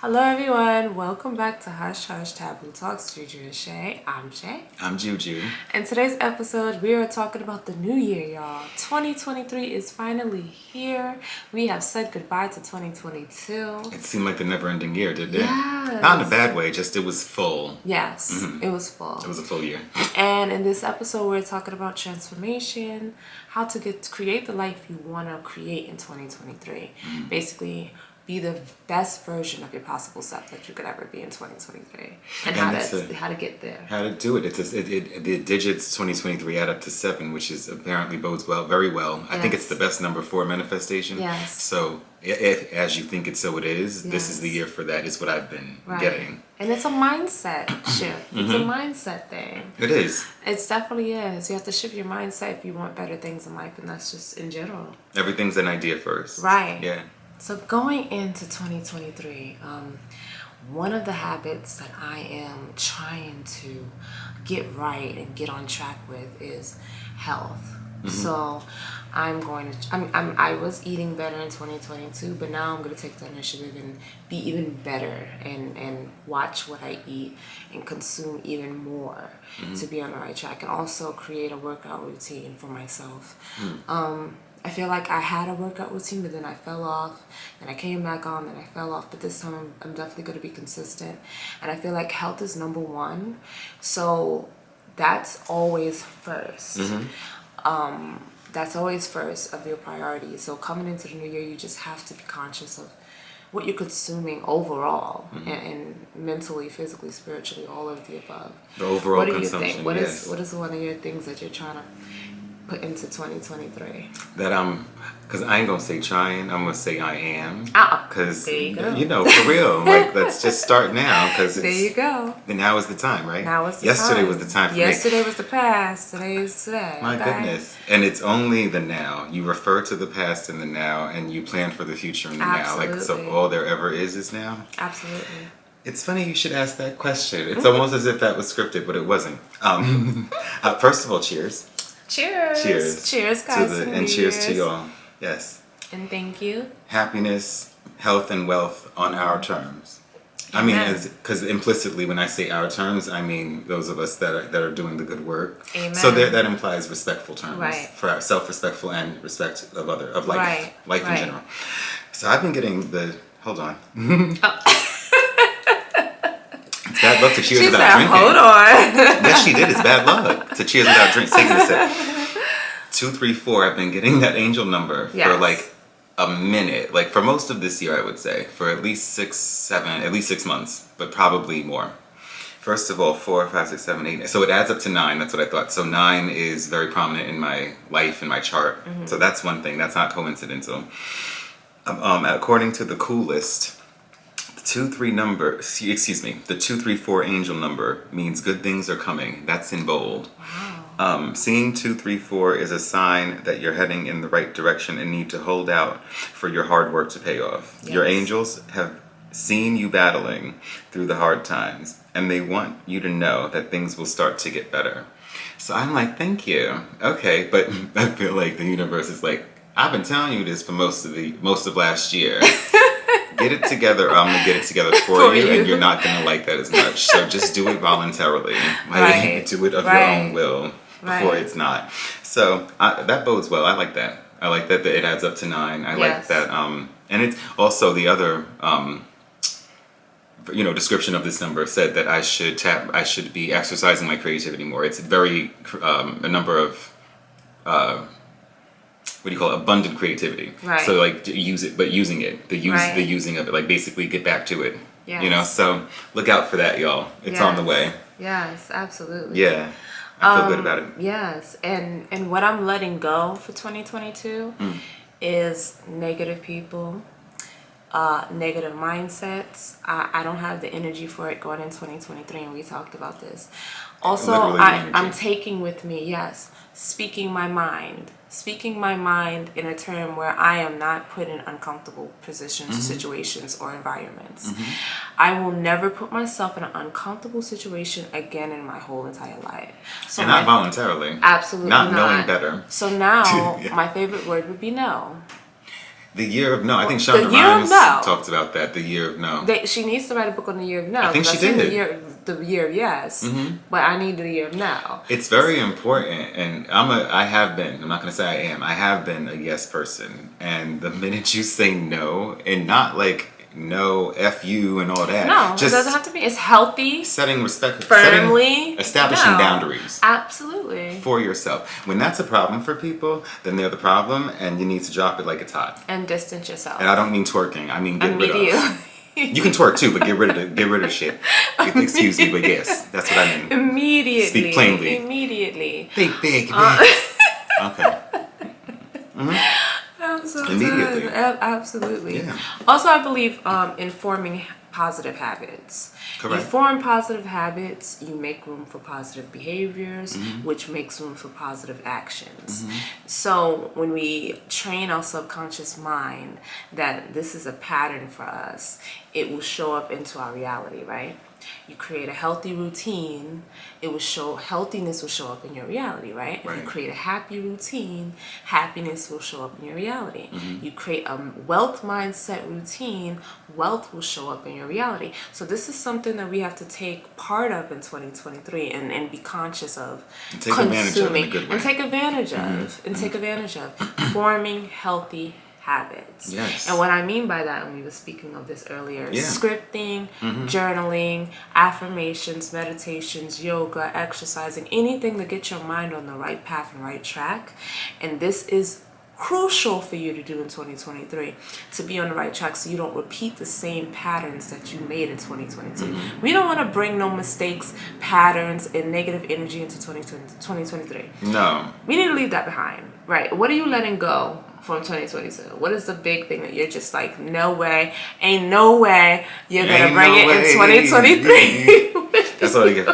Hello everyone, welcome back to Hush Hush Taboo Talks. Juju and Shay. I'm Shay. I'm Juju. In today's episode, we are talking about the new year, y'all. 2023 is finally here. We have said goodbye to 2022. It seemed like the never-ending year, didn't it? Yes. Not in a bad way, just it was full. Yes, It was full. It was a full year. And in this episode, we're talking about transformation, how to create the life you want to create in 2023. Basically, be the best version of your possible self that you could ever be in 2023, and how to get there. How to do it. The digits 2023 add up to 7, which is apparently bodes well, very well. Yes. I think it's the best number for manifestation. Yes. So if as you think it, so it is. Yes. This is the year for that. Is what I've been getting. And it's a mindset shift. It's a mindset thing. It is. It definitely is. You have to shift your mindset if you want better things in life, and that's just in general. Everything's an idea first. Right. Yeah. So going into 2023, one of the habits that I am trying to get right and get on track with is health. So I was eating better in 2022, but now I'm going to take the initiative and be even better and watch what I eat and consume even more to be on the right track, and also create a workout routine for myself. I feel like I had a workout routine, but then I fell off, and I came back on, then I fell off, but this time I'm definitely going to be consistent, and I feel like health is number one, so that's always first. That's always first of your priorities. So coming into the new year, you just have to be conscious of what you're consuming overall, and mentally, physically, spiritually, all of the above. The overall what do consumption, you think? What is one of your things that you're trying to put into 2023? That because I ain't gonna say trying, I'm gonna say I am. Because you know, for real, like let's just start now. Because there you go. And now is the time, right? Now is the Yesterday time. was the time for Yesterday was the past. Today is today. My goodness. And it's only the now. You refer to the past in the now, and you plan for the future in the now. Like, so all there ever is now. Absolutely. It's funny you should ask that question. It's almost as if that was scripted, but it wasn't. First of all, cheers. Cheers. Cheers. Cheers, guys. And cheers to y'all. Yes. And thank you. Happiness, health, and wealth on our terms. Amen. I mean, because implicitly when I say our terms, I mean those of us that are doing the good work. Amen. So that implies respectful terms. Right. For our self-respectful and respect of life. Right. Life in general. So I've been getting hold on. It's bad luck to cheers she without said, drinking. Hold on. Yes, she did. It's bad luck to cheers without drinking. Taking a sip. 2, 3, 4. I've been getting that angel number for like a minute. Like for most of this year, I would say. For at least 6 months, but probably more. First of all, 4, 5, 6, 7, 8. So it adds up to 9. That's what I thought. So 9 is very prominent in my life, in my chart. So that's one thing. That's not coincidental. According to the Coolest, the 2, 3, 4 angel number means good things are coming. That's in bold. Wow. Seeing 2, 3, 4 is a sign that you're heading in the right direction and need to hold out for your hard work to pay off. Yes. Your angels have seen you battling through the hard times, and they want you to know that things will start to get better. So I'm like, thank you. Okay, but I feel like the universe is like, I've been telling you this for most of last year. Get it together, or I'm going to get it together for you, and you're not going to like that as much. So just do it voluntarily. Like, do it of your own will before it's not. So that bodes well. I like that. I like that it adds up to 9. I like that. And it's also the other, description of this number said that I should be exercising my creativity more. It's very, a number of, abundant creativity. Right. So like use it, but using it, the using of it, like basically get back to it. Yes. So look out for that, y'all. It's on the way. Yes, absolutely. Yeah. I feel good about it. Yes. And what I'm letting go for 2022 is negative people, negative mindsets. I don't have the energy for it going in 2023, and we talked about this. Also, I'm taking with me, speaking my mind in a term where I am not put in uncomfortable positions, situations, or environments. I will never put myself in an uncomfortable situation again in my whole entire life. So and not voluntarily. Absolutely not. Knowing better. So now, my favorite word would be no. The Year of No. I think The Shonda Year of Rhimes No. talked about that. The Year of No. She needs to write a book on the Year of No. I think 'cause she I've seen did. the year of Yes, but I need the Year of No. It's very important, and I have been. I'm not gonna say I am. I have been a yes person, and the minute you say no, and not like no, f you, and all that. No, just it doesn't have to be. It's healthy, setting respect, firmly, establishing no. boundaries Absolutely. for yourself. When that's a problem for people, then they're the problem, and you need to drop it like it's hot. And distance yourself. And I don't mean twerking. I mean get rid Immediately. of. You can twerk too, but get rid of shit. Excuse me, but yes, that's what I mean. Immediately. Speak plainly. Immediately. Big. Okay. I'm so Immediately. done. Absolutely. Yeah. Also, I believe in forming positive habits. Correct. You form positive habits, you make room for positive behaviors, which makes room for positive actions. So when we train our subconscious mind that this is a pattern for us, it will show up into our reality, right? You create a healthy routine, healthiness will show up in your reality, right? If you create a happy routine, happiness will show up in your reality. You create a wealth mindset routine, wealth will show up in your reality. So this is something that we have to take part of in 2023 and be conscious of Take advantage of in a good way. and take advantage of forming healthy habits. Yes. And what I mean by that, and we were speaking of this earlier, Yeah. scripting, journaling, affirmations, meditations, yoga, exercising, anything to get your mind on the right path and right track. And this is crucial for you to do in 2023 to be on the right track so you don't repeat the same patterns that you made in 2022. We don't want to bring no mistakes, patterns, and negative energy into 2023. No. We need to leave that behind. Right. What are you letting go from 2022? What is the big thing that you're just like, no way, ain't no way you're going to bring it in 2023? That's what I give.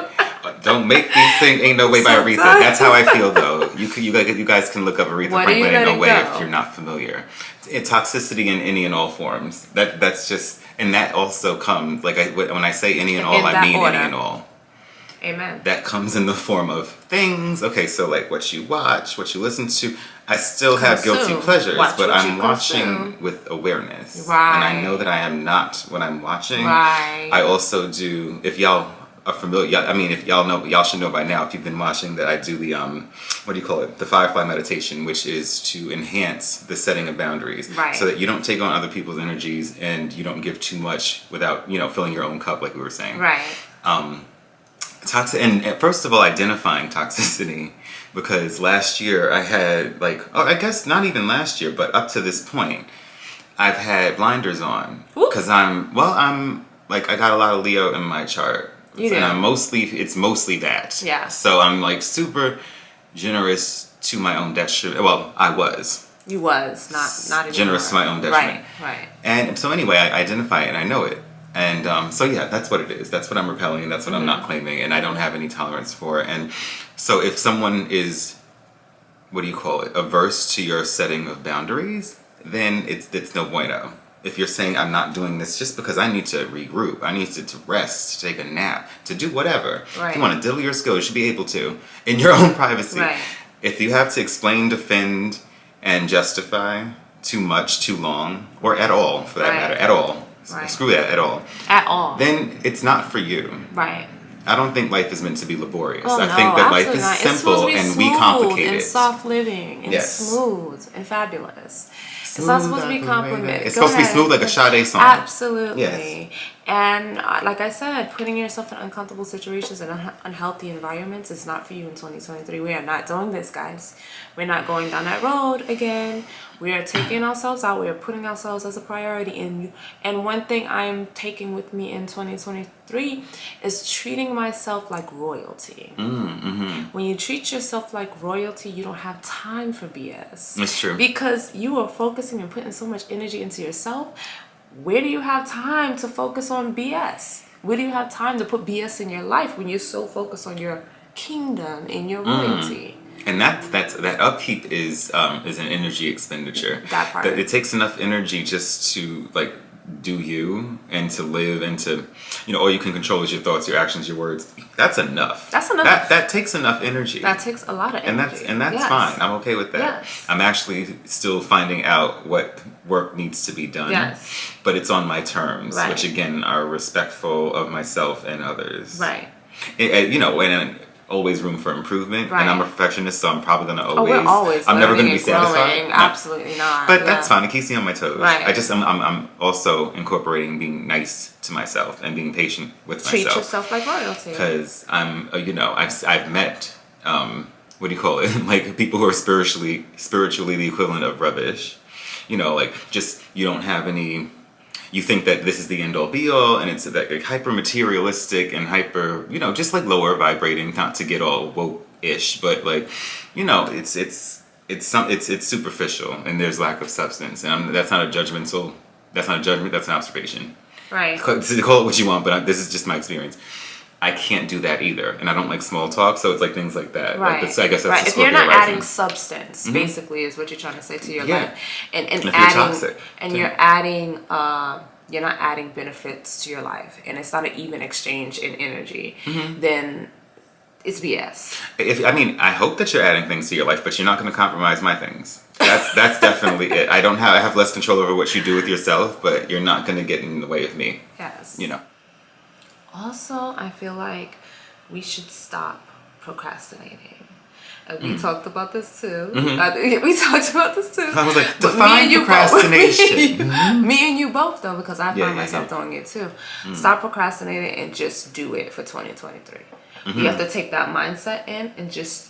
Don't make these things ain't no way by Aretha. That's how I feel though. You guys can look up Aretha Franklin Ain't No Way if you're not familiar. Toxicity in any and all forms. That's just, and that also comes, like when I say any and all, I mean any and all. Amen. That comes in the form of things. Okay, so like what you watch, what you listen to. I still have guilty pleasures, but I'm watching with awareness. Right. And I know that I am not when I'm watching. Right. I also do, if y'all are familiar, I mean, if y'all know, y'all should know by now if you've been watching that I do the, what do you call it? The Firefly Meditation, which is to enhance the setting of boundaries. Right. So that you don't take on other people's energies and you don't give too much without, filling your own cup like we were saying. Right. And first of all, identifying toxicity, because last year I had I guess not even last year, but up to this point, I've had blinders on because I got a lot of Leo in my chart. You do. And it's mostly that. Yeah. So I'm like super generous to my own detriment. Well, I was. You was not anymore. Generous to my own detriment. Right. And so anyway, I identify it and I know it. And so yeah, that's what it is. That's what I'm repelling, and that's what I'm not claiming, and I don't have any tolerance for. And so if someone is, averse to your setting of boundaries, then it's no bueno. If you're saying I'm not doing this just because I need to regroup, I need to rest, to take a nap, to do whatever. Right. If you want to diddle your skills, you should be able to in your own privacy. Right. If you have to explain, defend, and justify too much, too long, or at all for that matter, at all. Right. Screw that, at all. Then it's not for you. Right. I don't think life is meant to be laborious. Oh, I think that life is not. simple and we complicate and it. soft living and Yes. smooth and fabulous. It's not supposed to be complimented. It's supposed to be smooth like a Sade song. Absolutely. Yes. And like I said, putting yourself in uncomfortable situations and unhealthy environments is not for you in 2023. We are not doing this, guys. We're not going down that road again. We are taking ourselves out. We are putting ourselves as a priority. And one thing I'm taking with me in 2023 is treating myself like royalty. When you treat yourself like royalty, you don't have time for BS. It's true. Because you are focusing and putting so much energy into yourself. Where do you have time to focus on BS? Where do you have time to put BS in your life when you're so focused on your kingdom and your royalty? And that upkeep is an energy expenditure. That part. It takes enough energy just to do you and to live and to, all you can control is your thoughts, your actions, your words. That's enough. That's enough. That takes enough energy. That takes a lot of energy. And that's yes. fine. I'm okay with that. Yes. I'm actually still finding out what work needs to be done. Yes. But it's on my terms, Right. which again are respectful of myself and others. Right. And always room for improvement. Right. And I'm a perfectionist, so I'm probably gonna always. We're always. I'm never gonna be growing. satisfied. No. Absolutely not. But that's fine. It keeps me on my toes. Right. I'm also incorporating being nice to myself and being patient with Treat myself. yourself like royalty. Because I've met what do you call it? Like people who are spiritually the equivalent of rubbish. Like just you don't have any. You think that this is the end all be all, and it's like hyper materialistic and hyper, just like lower vibrating, not to get all woke-ish, but like, it's superficial, and there's lack of substance, and that's not a judgment. That's an observation. Right. Call it what you want, but this is just my experience. I can't do that either, and I don't like small talk, so it's like things like that. Right. I guess that's right. the If you're not Scorpio adding rising. substance, basically, is what you're trying to say to your Yeah. life, and if you're adding, toxic, and then- you're adding, you're not adding benefits to your life, and it's not an even exchange in energy, then it's BS. I hope that you're adding things to your life, but you're not going to compromise my things. That's definitely it. I have less control over what you do with yourself, but you're not going to get in the way of me. Yes. Also, I feel like we should stop procrastinating. And we talked about this too. We talked about this too. I was like, But define procrastination. Me and you both, though, because I Yeah, find yeah, myself yeah. doing it too. Stop procrastinating and just do it for 2023. You have to take that mindset in and just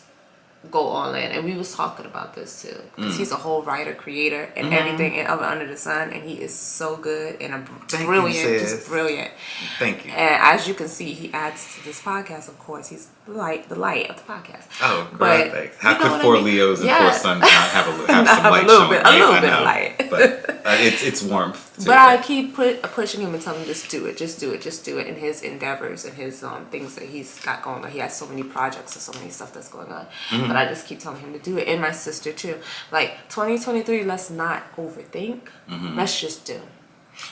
go all in. And we was talking about this too, because he's a whole writer, creator, and everything under the sun, and he is so good and brilliant, just brilliant. Thank you. And as you can see, he adds to this podcast. Of course, he's the light of the podcast. Oh, But God, thanks. How you know could what I 4 mean? Leos and Yeah. 4 suns not have some Have light a little showing? bit, a little I bit know. of light. But it's warmth. To But it. I keep pushing him and telling him, just do it, just do it, just do it in his endeavors and his things that he's got going on. He has so many projects and so many stuff that's going on. But I just keep telling him to do it, and my sister too. Like 2023, let's not overthink. Let's just do.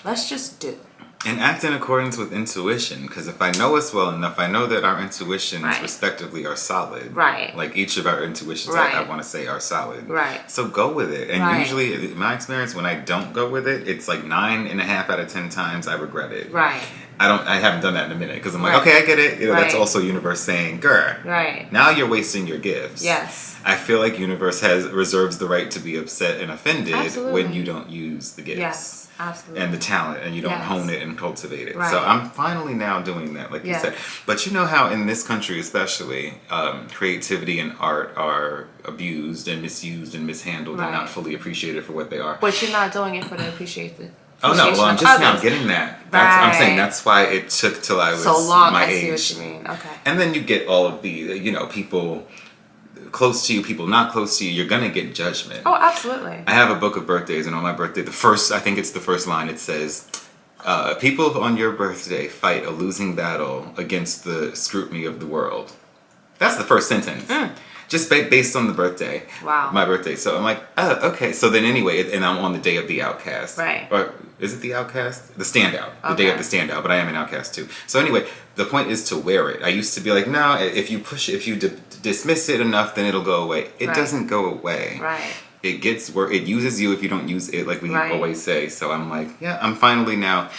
Let's just do. And act in accordance with intuition, because if I know us well enough, I know that our intuitions Right. respectively are solid. Right. Like each of our intuitions, Right. I want to say, are solid. Right. So go with it. And Right. usually, in my experience, when I don't go with it, it's like 9.5 out of 10 times I regret it. Right. I haven't done that in a minute, because I'm like, Right. okay, I get it. That's Right. also universe saying, girl, Right. now you're wasting your gifts. Yes. I feel like universe reserves the right to be upset and offended Absolutely. when you don't use the gifts. Yes. Absolutely. And the talent, and you don't Yes. hone it and cultivate it. Right. So I'm finally now doing that, like Yes. you said. But you know how in this country especially, creativity and art are abused and misused and mishandled and Right. not fully appreciated for what they are. But you're not doing it for the appreciation. Oh no, well I'm of just now others. getting that. I'm saying Right. that's why it took till I was So long. my I see age. what you mean. Okay. And then you get all of the, people close to you, people not close to you, you're gonna get judgment. Oh, absolutely. I have a book of birthdays, and on my birthday, I think it's the first line, it says, people on your birthday fight a losing battle against the scrutiny of the world. That's the first sentence. Just based on the birthday. Wow. My birthday. So I'm like, oh, okay. So then anyway, and I'm on the day of the outcast. Right. Or is it the outcast? The standout. The day of the standout, but I am an outcast too. So anyway, the point is to wear it. I used to be like, no, if you dismiss it enough, then it'll go away. It Right. doesn't go away. Right. It gets where it uses you if you don't use it, like we Right. always say. So I'm like, yeah, I'm finally now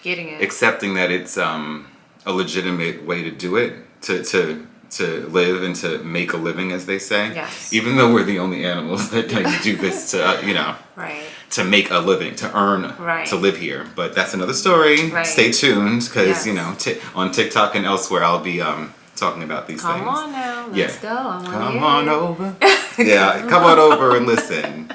Getting it. accepting that it's a legitimate way to do it, to live and to make a living, as they say. Yes. Even though we're the only animals that do this to Right. to make a living, to earn, Right. to live here. But that's another story. Right. Stay tuned, because Yes. on TikTok and elsewhere, I'll be talking about these things. Come on now. Let's Yeah. go. I wanna Come hear on it. over. Yeah, come on over and listen.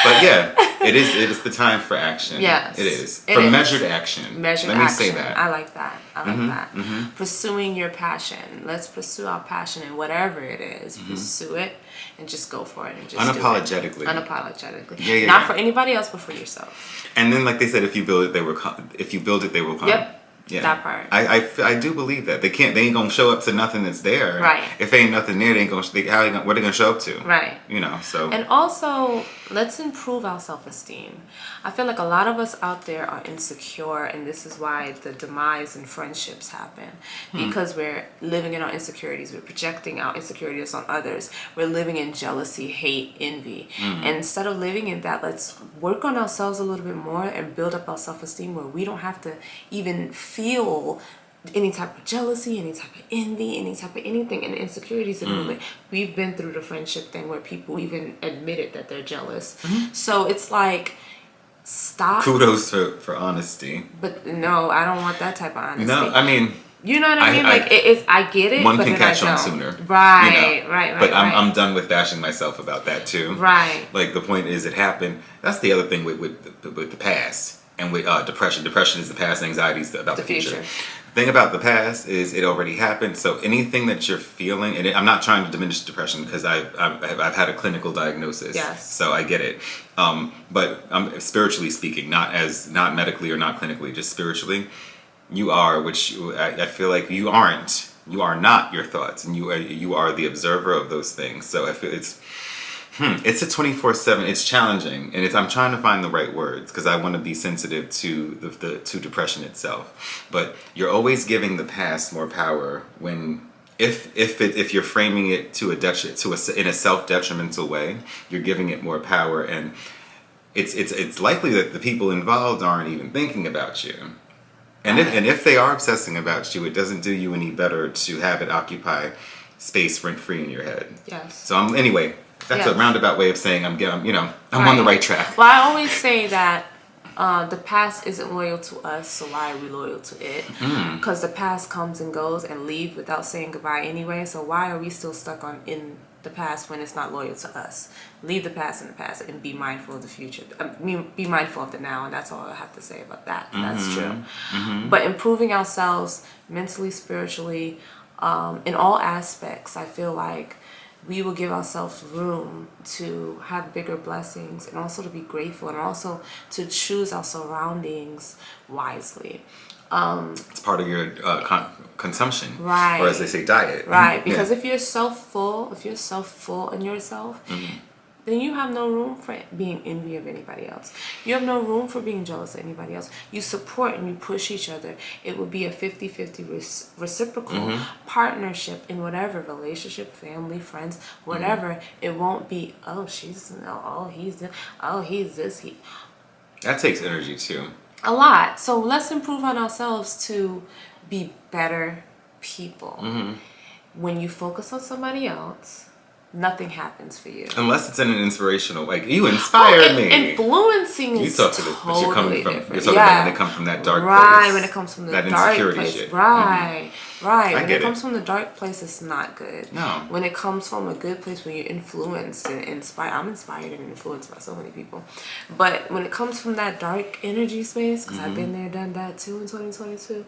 But yeah, it is the time for action. Yes, It is. it For is. measured action. Measured Let me action. say that. I like that. Pursuing your passion. Let's pursue our passion in whatever it is. Pursue it and just go for it and just Unapologetically. do it. Unapologetically. Yeah, Not yeah. for anybody else, but for yourself. And then, like they said, if you build it, they will come. If you build it, they will come. Yep. Yeah. That part. I do believe that they ain't gonna show up to nothing that's there. Right. If ain't nothing there, they ain't gonna. What are they gonna show up to? Right. You know. So. And also, let's improve our self-esteem. I feel like a lot of us out there are insecure, and this is why the demise in friendships happen. Because we're living in our insecurities, we're projecting our insecurities on others. We're living in jealousy, hate, envy. And instead of living in that, let's work on ourselves a little bit more and build up our self-esteem where we don't have to even feel any type of jealousy, any type of envy, any type of anything, and insecurities. And we've been through the friendship thing where people even admitted that they're jealous. So it's like, stop. Kudos for honesty. But no, I don't want that type of honesty. No, I mean, you know what I mean? Like, it's, I get it, one but can then catch I on don't. sooner. Right, you know? right. But I'm done with bashing myself about that too. Right. Like, the point is, it happened. That's the other thing with the past and with depression. Depression is the past. Anxiety is about the future. The thing about the past is it already happened. So anything that you're feeling, and I'm not trying to diminish depression because I've had a clinical diagnosis. Yes. So I get it. But spiritually speaking, not medically or not clinically, just spiritually, you are, which I feel like you aren't. You are not your thoughts, and you are the observer of those things. So I feel it's a 24/7. It's challenging, and I'm trying to find the right words because I want to be sensitive to to depression itself. But you're always giving the past more power when if you're framing it in a self-detrimental way, you're giving it more power, and it's likely that the people involved aren't even thinking about you. And if they are obsessing about you, it doesn't do you any better to have it occupy space rent-free in your head. Yes. So anyway, that's a roundabout way of saying I'm on the right track. Well, I always say that the past isn't loyal to us, so why are we loyal to it? Because the past comes and goes and leave without saying goodbye anyway. So why are we still stuck in the past when it's not loyal to us? Leave the past in the past and be mindful of the future. Be mindful of the now, and that's all I have to say about that. That's true. But improving ourselves mentally, spiritually, in all aspects, I feel like we will give ourselves room to have bigger blessings, and also to be grateful, and also to choose our surroundings wisely. It's part of your consumption, right? Or as they say, diet, right? Because if you're self-full in yourself, then you have no room for being envy of anybody else. You have no room for being jealous of anybody else. You support and you push each other. It would be a 50-50 reciprocal partnership in whatever relationship, family, friends, whatever. It won't be, he's this. That takes energy too. A lot. So let's improve on ourselves to be better people. When you focus on somebody else, nothing happens for you. Unless it's in an inspirational, like, you inspired me. Influencing is totally different. You're talking about when it comes from that dark place. Right, when it comes from the that dark insecurity place. shit. Right. When get it comes from the dark place, it's not good. No. When it comes from a good place where you're influenced and inspired, I'm inspired and influenced by so many people. But when it comes from that dark energy space, because I've been there, done that too in 2022,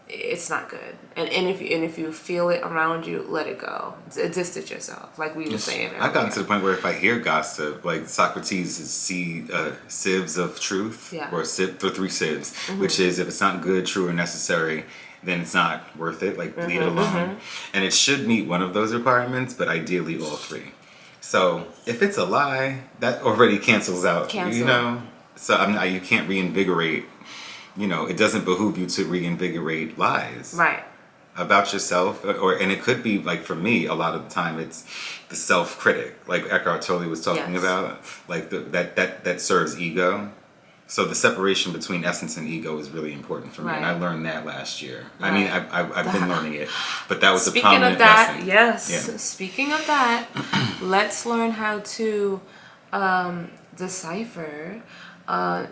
it's not good. And if you feel it around you, let it go. Distance yourself, like we were saying earlier. I've gotten to the point where if I hear gossip, like Socrates see sieves of truth, or three sieves, which is if it's not good, true, or necessary, then it's not worth it. Like, leave it alone. And it should meet one of those requirements, but ideally all three. So if it's a lie, that already cancels out. You know, so you can't reinvigorate. You know, it doesn't behoove you to reinvigorate lies. Right. About yourself, and it could be, like, for me, a lot of the time it's the self-critic, like Eckhart Tolle was talking about, like that serves ego. So the separation between essence and ego is really important for me, and I learned that last year. Right. I mean, I've been learning it, but that was a prominent lesson. Speaking of that, let's learn how to decipher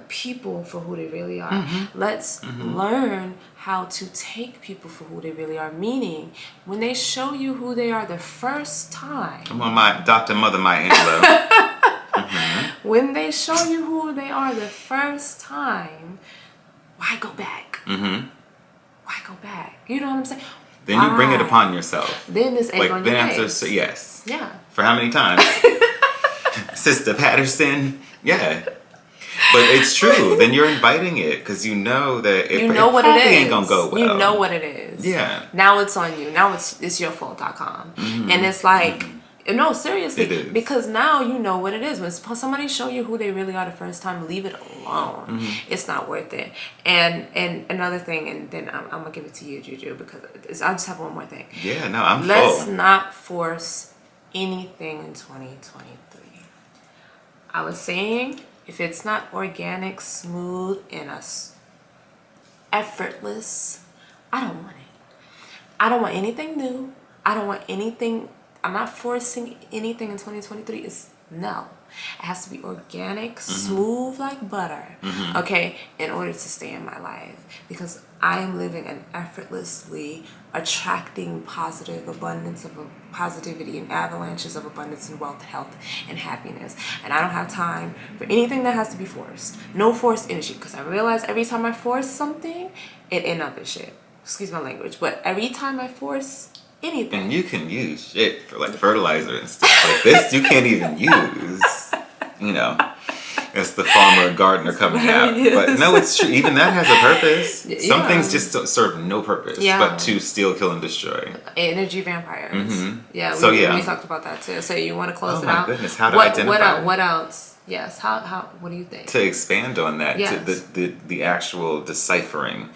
people for who they really are. Let's learn how to take people for who they really are. Meaning, when they show you who they are the first time. Come on, my Dr. Mother Maya Angelou. When they show you who they are the first time, why go back? Why go back? You know what I'm saying? Then you bring it upon yourself. Then it's egg on your face. Yes. Yeah. For how many times? Sister Patterson. Yeah. But it's true. Then you're inviting it because you know that You know what it probably is. ain't gonna go well. You know what it is. Yeah. Now it's on you. Now it's your fault.com. And it's like, no, seriously. It is. Because now you know what it is. When somebody show you who they really are the first time, leave it alone. It's not worth it. And another thing, and then I'm going to give it to you, Juju, because I just have one more thing. Yeah, no, I'm Let's full. not force anything in 2023. I was saying, if it's not organic, smooth, and effortless, I don't want it. I don't want anything new. I don't want anything. I'm not forcing anything in 2023. It's no. It has to be organic, smooth like butter, okay, in order to stay in my life. Because I am living an effortlessly attracting positive abundance of positivity and avalanches of abundance and wealth, health, and happiness. And I don't have time for anything that has to be forced. No forced energy. Because I realize every time I force something, it ends up in shit. Excuse my language. But every time I force anything. And you can use shit for like fertilizer and stuff like this. You can't even use, you know, it's the farmer gardener coming out. But no, it's true. Even that has a purpose. Some things just serve no purpose but to steal, kill, and destroy. Energy vampires. Yeah, we talked about that too. So you want to close it out? Oh my goodness, how to identify? What else? Yes, how? What do you think? To expand on that, yes. to the actual deciphering,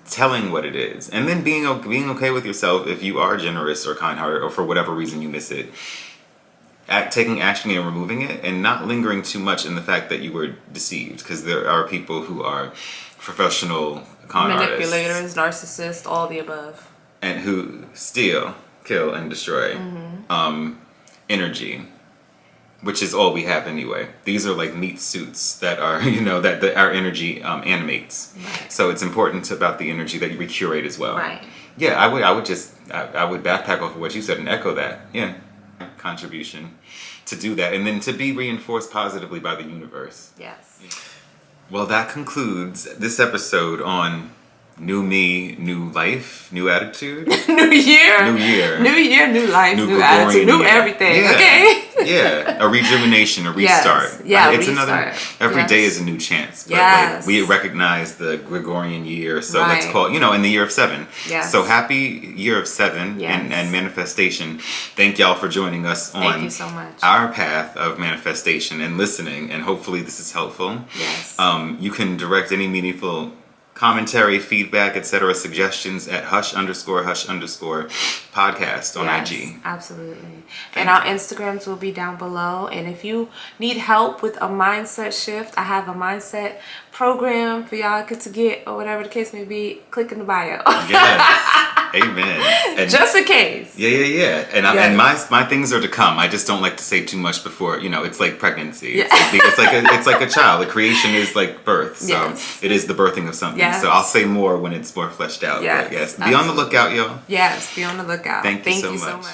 telling what it is, and then being okay with yourself if you are generous or kind-hearted or for whatever reason you miss it. Taking action and removing it, and not lingering too much in the fact that you were deceived, because there are people who are professional con manipulators, artists, narcissists, all the above, and who steal, kill, and destroy energy, which is all we have anyway. These are like meat suits that are, that our energy animates. Right. So it's important about the energy that you curate as well. Right. Yeah, I would backpack off of what you said and echo that. Yeah. Contribution to do that, and then to be reinforced positively by the universe. Yes. Well, that concludes this episode on new me, new life, new attitude. New year. New life, new attitude, new everything. Yeah. Okay. Yeah, a rejuvenation, a restart. Yes. Yeah, it's restart. Every day is a new chance. But yes. We recognize the Gregorian year, so right. let's call in the year of 7. Yes. So happy year of 7 and manifestation. Thank y'all for joining us on Thank you so much. Our path of manifestation and listening, and hopefully this is helpful. Yes. You can direct any meaningful commentary, feedback, etc., suggestions at hush_podcast on IG. Absolutely. And our Instagrams will be down below. And if you need help with a mindset shift, I have a mindset program for y'all to get, or whatever the case may be. Click in the bio. Yes. Amen. And just in case. Yeah. And my things are to come. I just don't like to say too much before, it's like pregnancy. Yeah. It's like a child. The creation is like birth. So it is the birthing of something. Yes. So I'll say more when it's more fleshed out. Yes. But yes. Be on the lookout, y'all. Yes, be on the lookout. Thank you so much.